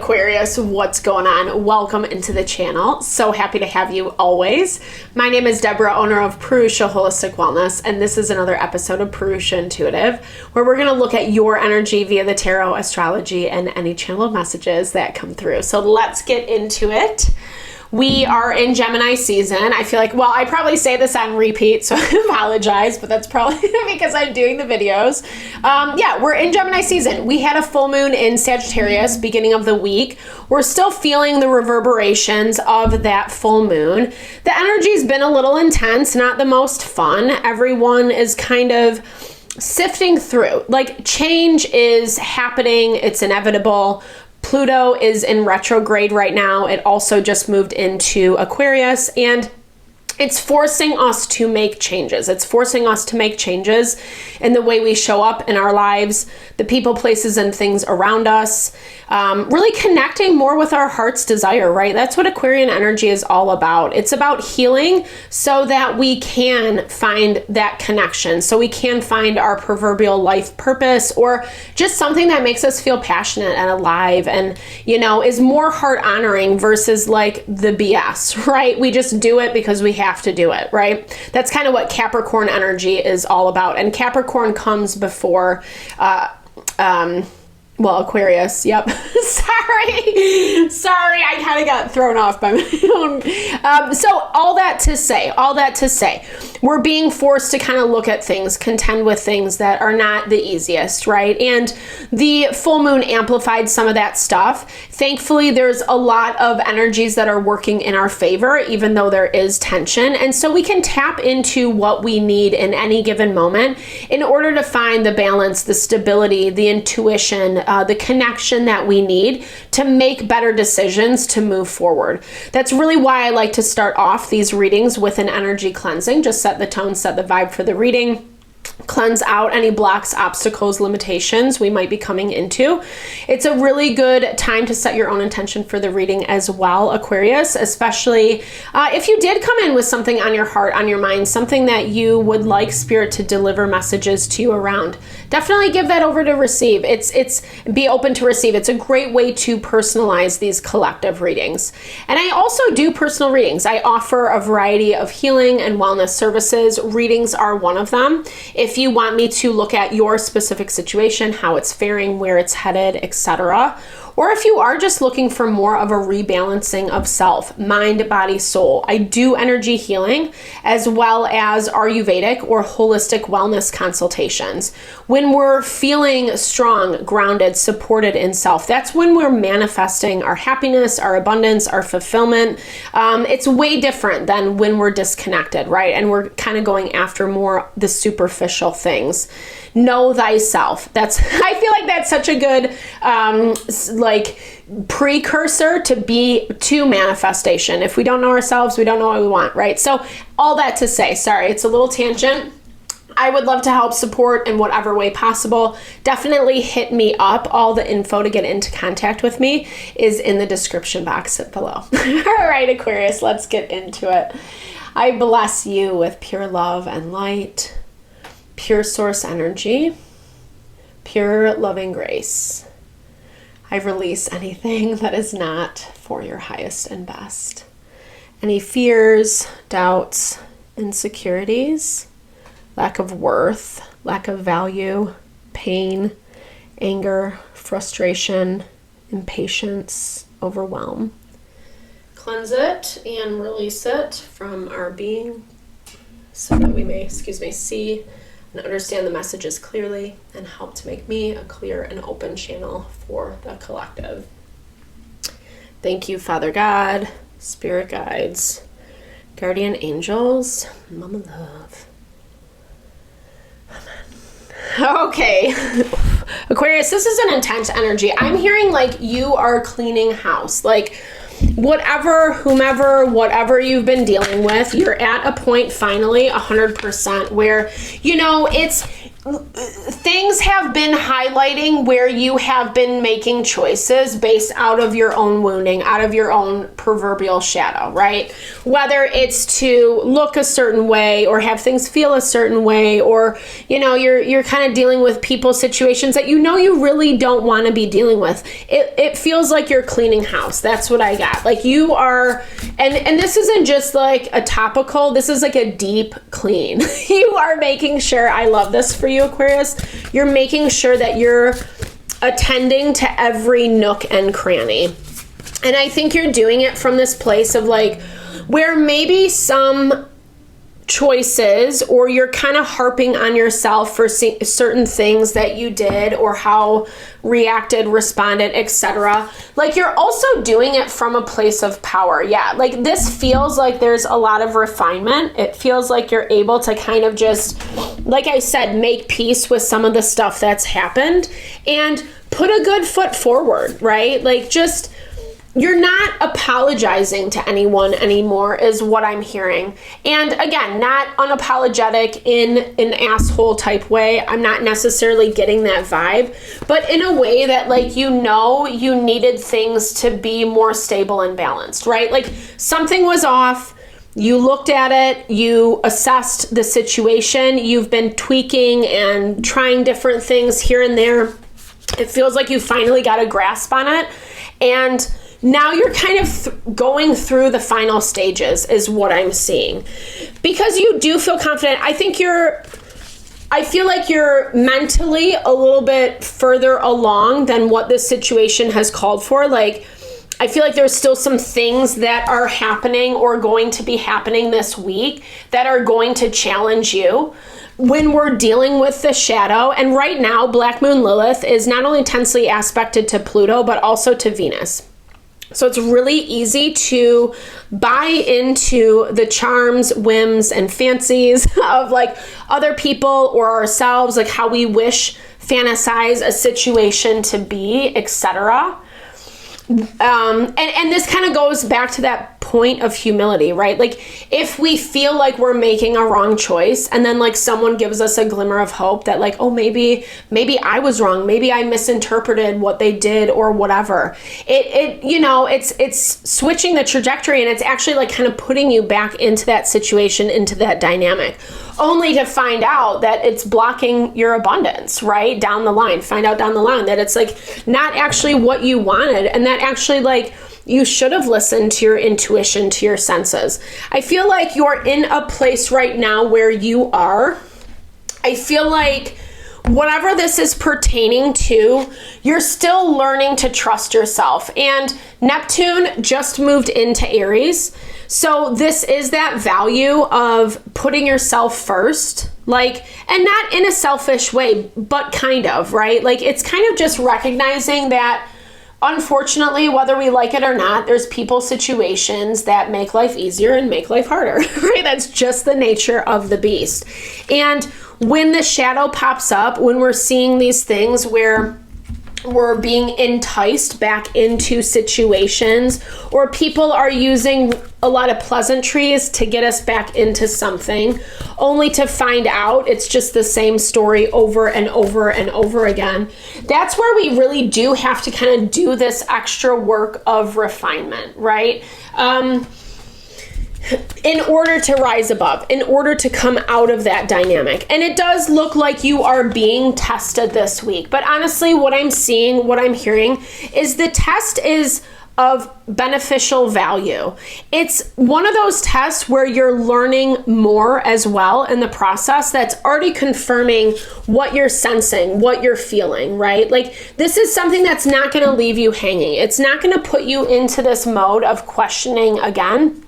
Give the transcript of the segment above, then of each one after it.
Aquarius, what's going on? Welcome into the channel. So happy to have you always. My name is Deborah, owner of Purusha Holistic Wellness, and this is another episode of Purusha Intuitive, where we're going to look at your energy via the tarot, astrology, and any channeled messages that come through. So let's get into it. We are in Gemini season. I feel like, well, I probably say this on repeat, so I apologize, but that's probably because I'm doing the videos. Yeah, we're in Gemini season. We had a full moon in Sagittarius beginning of the week. We're still feeling the reverberations of that full moon. The energy's been a little intense, not the most fun. Everyone is kind of sifting through. Like, change is happening. It's inevitable. Pluto is in retrograde right now. It also just moved into Aquarius, and it's forcing us to make changes. It's forcing us to make changes in the way we show up in our lives, the people, places, and things around us. Really connecting more with our heart's desire, right? That's what Aquarian energy is all about. It's about healing so that we can find that connection, so we can find our proverbial life purpose, or just something that makes us feel passionate and alive and, you know, is more heart honoring versus like the BS, right? We just do it because we have to do it, right? That's kind of what Capricorn energy is all about. And Capricorn comes before, well, Aquarius, yep. Sorry, I kind of got thrown off by my own. So all that to say, we're being forced to kind of look at things, contend with things that are not the easiest, right? And the full moon amplified some of that stuff. Thankfully, there's a lot of energies that are working in our favor, even though there is tension. And so we can tap into what we need in any given moment in order to find the balance, the stability, the intuition, the connection that we need to make better decisions to move forward. That's really why I like to start off these readings with an energy cleansing. Just set the tone, set the vibe for the reading. Cleanse out any blocks, obstacles, limitations we might be coming into. It's a really good time to set your own intention for the reading as well, Aquarius, especially if you did come in with something on your heart, on your mind, something that you would like Spirit to deliver messages to you around. Definitely give that over to receive. It's be open to receive. It's a great way to personalize these collective readings. And I also do personal readings. I offer a variety of healing and wellness services. Readings are one of them. If you want me to look at your specific situation, how it's faring, where it's headed, etc., or if you are just looking for more of a rebalancing of self, mind, body, soul, I do energy healing as well as Ayurvedic or holistic wellness consultations. When we're feeling strong, grounded, supported in self, that's when we're manifesting our happiness, our abundance, our fulfillment. It's way different than when we're disconnected, right? And we're kind of going after more the superficial things. Know thyself. I feel like that's such a good precursor to manifestation. If we don't know ourselves, we don't know what we want, right? So all that to say, sorry, it's a little tangent. I would love to help support in whatever way possible. Definitely hit me up. All the info to get into contact with me is in the description box below. All right, Aquarius, let's get into it. I bless you with pure love and light, pure source energy, pure loving grace. I release anything that is not for your highest and best. Any fears, doubts, insecurities, lack of worth, lack of value, pain, anger, frustration, impatience, overwhelm. Cleanse it and release it from our being so that we may, see and understand the messages clearly and help to make me a clear and open channel for the collective. Thank you, Father God, Spirit guides, guardian angels, Mama Love. Amen. Okay. Aquarius, this is an intense energy. I'm hearing like you are cleaning house. Like whatever, whomever, whatever you've been dealing with, you're at a point finally 100% where, you know, things have been highlighting where you have been making choices based out of your own wounding, out of your own proverbial shadow, right? Whether it's to look a certain way or have things feel a certain way, or, you know, you're kind of dealing with people, situations that you know you really don't want to be dealing with. It feels like you're cleaning house. That's what I got. Like you are, and this isn't just like a topical, this is like a deep clean. You are making sure, I love this for you, Aquarius, you're making sure that you're attending to every nook and cranny. And I think you're doing it from this place of like, where maybe some choices, or you're kind of harping on yourself for certain things that you did or how reacted, responded, etc. Like you're also doing it from a place of power. Yeah, like this feels like there's a lot of refinement. It feels like you're able to kind of just, like I said, make peace with some of the stuff that's happened and put a good foot forward, right? Like just, you're not apologizing to anyone anymore is what I'm hearing. And again, not unapologetic in an asshole type way. I'm not necessarily getting that vibe, but in a way that like, you know, you needed things to be more stable and balanced, right? Like something was off. You looked at it, you assessed the situation, you've been tweaking and trying different things here and there. It feels like you finally got a grasp on it. And now you're kind of going through the final stages is what I'm seeing. Because you do feel confident. I feel like you're mentally a little bit further along than what this situation has called for. Like, I feel like there's still some things that are happening or going to be happening this week that are going to challenge you when we're dealing with the shadow. And right now, Black Moon Lilith is not only tensely aspected to Pluto, but also to Venus. So it's really easy to buy into the charms, whims, and fancies of like other people or ourselves, like how we wish, fantasize a situation to be, etc. And this kind of goes back to that point of humility, right? Like if we feel like we're making a wrong choice and then like someone gives us a glimmer of hope that like, oh, maybe I was wrong. Maybe I misinterpreted what they did or whatever. It's switching the trajectory, and it's actually like kind of putting you back into that situation, into that dynamic, only to find out that it's blocking your abundance, right? Down the line, find out down the line that it's like not actually what you wanted, and that actually like you should have listened to your intuition, to your senses. I feel like you're in a place right now where you are. I feel like whatever this is pertaining to, you're still learning to trust yourself. And Neptune just moved into Aries. So this is that value of putting yourself first, like, and not in a selfish way, but kind of, right? Like it's kind of just recognizing that unfortunately, whether we like it or not, there's people, situations that make life easier and make life harder, right? That's just the nature of the beast. And when the shadow pops up, when we're seeing these things where we're being enticed back into situations, or people are using a lot of pleasantries to get us back into something, only to find out it's just the same story over and over and over again. That's where we really do have to kind of do this extra work of refinement, right? In order to rise above, in order to come out of that dynamic. And it does look like you are being tested this week. But honestly, what I'm seeing, what I'm hearing is the test is of beneficial value. It's one of those tests where you're learning more as well in the process, that's already confirming what you're sensing, what you're feeling, right? Like this is something that's not going to leave you hanging. It's not going to put you into this mode of questioning again,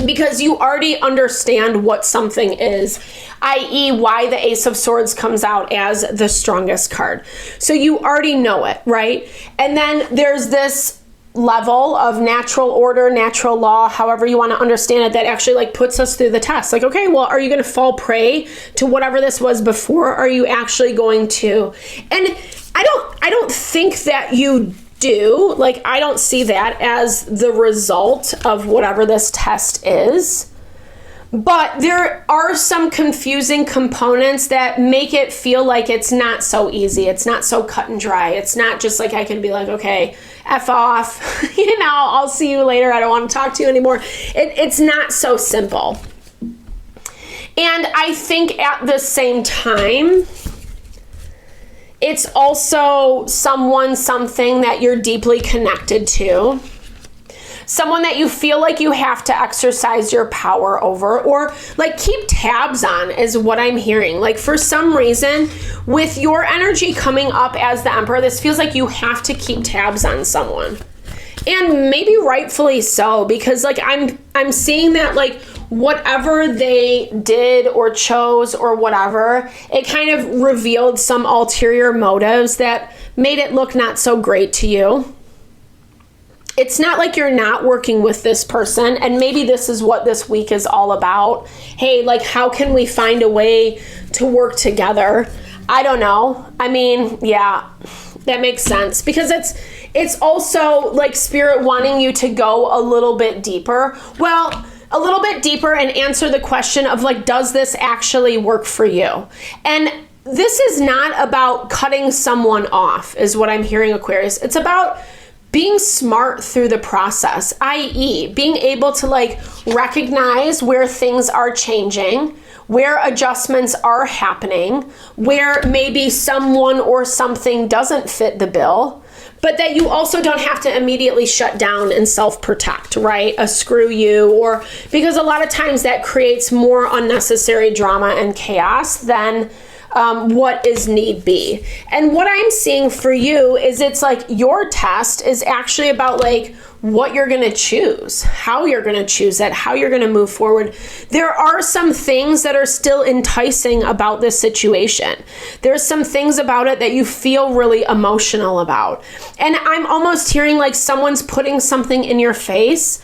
because you already understand what something is, i.e. why the Ace of Swords comes out as the strongest card. So you already know it, right? And then there's this level of natural order, natural law, however you want to understand it, that actually like puts us through the test. Like, okay, well, are you going to fall prey to whatever this was before? Are you actually going to? And I don't think that you do. Like, I don't see that as the result of whatever this test is. But there are some confusing components that make it feel like it's not so easy. It's not so cut and dry. It's not just like I can be like, okay, F off, you know, I'll see you later. I don't want to talk to you anymore. It's not so simple. And I think at the same time, it's also something that you're deeply connected to. Someone that you feel like you have to exercise your power over, or like keep tabs on, is what I'm hearing. Like for some reason, with your energy coming up as the Emperor, this feels like you have to keep tabs on someone. And maybe rightfully so, because like I'm seeing that like whatever they did or chose or whatever, it kind of revealed some ulterior motives that made it look not so great to you. It's not like you're not working with this person, and maybe this is what this week is all about. Hey, like, how can we find a way to work together? I don't know. I mean, yeah, that makes sense, because it's also like Spirit wanting you to go a little bit deeper. Well, a little bit deeper and answer the question of like, does this actually work for you? And this is not about cutting someone off, is what I'm hearing, Aquarius. It's about being smart through the process, i.e. being able to like recognize where things are changing, where adjustments are happening, where maybe someone or something doesn't fit the bill, but that you also don't have to immediately shut down and self-protect, right? A screw you, or because a lot of times that creates more unnecessary drama and chaos than what is need be. And what I'm seeing for you is it's like your test is actually about like what you're going to choose, how you're going to choose it, how you're going to move forward. There are some things that are still enticing about this situation. There's some things about it that you feel really emotional about. And I'm almost hearing like someone's putting something in your face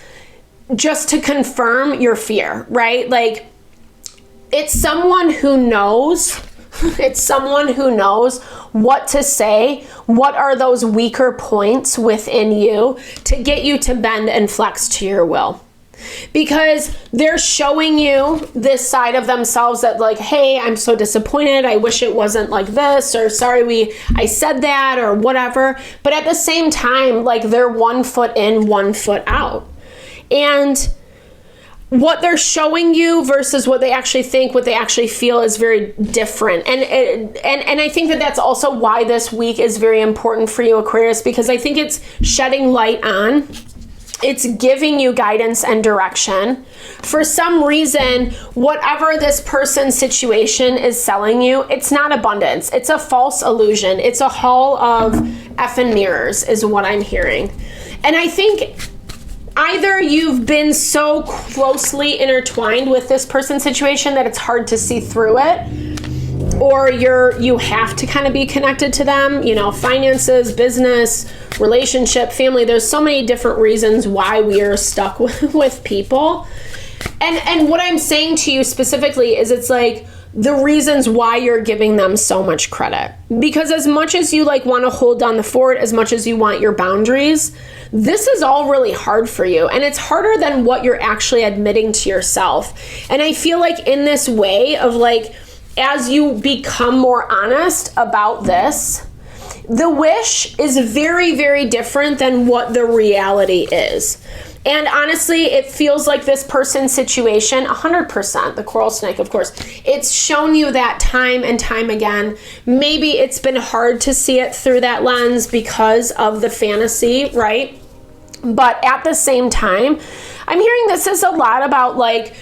just to confirm your fear, right? Like it's someone who knows. It's someone who knows what to say, what are those weaker points within you to get you to bend and flex to your will. Because they're showing you this side of themselves that like, hey, I'm so disappointed. I wish it wasn't like this, or sorry, I said that, or whatever. But at the same time, like they're 1 foot in, 1 foot out. And what they're showing you versus what they actually think, what they actually feel is very different. And I think that that's also why this week is very important for you, Aquarius, because I think it's shedding light on, it's giving you guidance and direction. For some reason, whatever this person's situation is selling you, it's not abundance. It's a false illusion. It's a hall of effing mirrors is what I'm hearing. And I think either you've been so closely intertwined with this person's situation that it's hard to see through it, or you have to kind of be connected to them, you know, finances, business, relationship, family. There's so many different reasons why we are stuck with people. And what I'm saying to you specifically is it's like the reasons why you're giving them so much credit. Because as much as you like want to hold down the fort, as much as you want your boundaries, this is all really hard for you. And it's harder than what you're actually admitting to yourself. And I feel like in this way of like, as you become more honest about this, the wish is very, very different than what the reality is. And honestly, it feels like this person's situation, 100%, the coral snake, of course, it's shown you that time and time again. Maybe it's been hard to see it through that lens because of the fantasy, right? But at the same time, I'm hearing this is a lot about like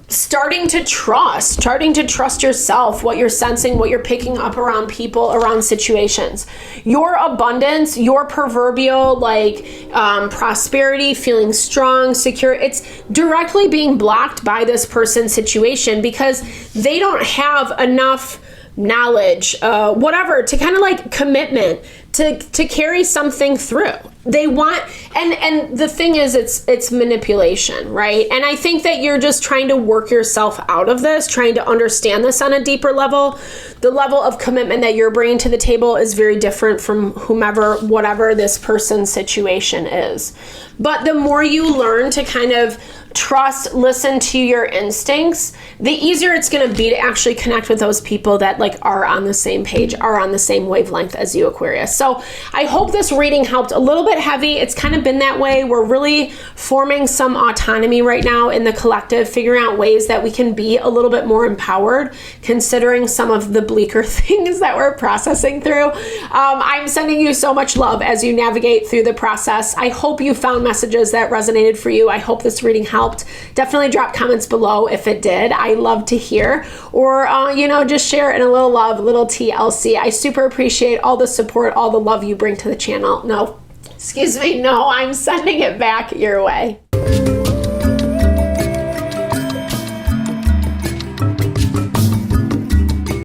starting to trust yourself, what you're sensing, what you're picking up around people, around situations. Your abundance, your proverbial like prosperity, feeling strong, secure, it's directly being blocked by this person's situation because they don't have enough knowledge, whatever, to kind of like commitment to carry something through. They want, and the thing is, it's manipulation, right? And I think that you're just trying to work yourself out of this, trying to understand this on a deeper level. The level of commitment that you're bringing to the table is very different from whatever this person's situation is. But the more you learn to kind of trust, listen to your instincts, the easier it's going to be to actually connect with those people that like are on the same page, are on the same wavelength as you, Aquarius. So I hope this reading helped. A little bit heavy. It's kind of been that way. We're really forming some autonomy right now in the collective, figuring out ways that we can be a little bit more empowered, considering some of the bleaker things that we're processing through. I'm sending you so much love as you navigate through the process. I hope you found messages that resonated for you. I hope this reading helped. Definitely drop comments below if it did. I love to hear, or you know, just share it in a little love, little TLC. I super appreciate all the support, all the love you bring to the channel. No, excuse me, no, I'm sending it back your way.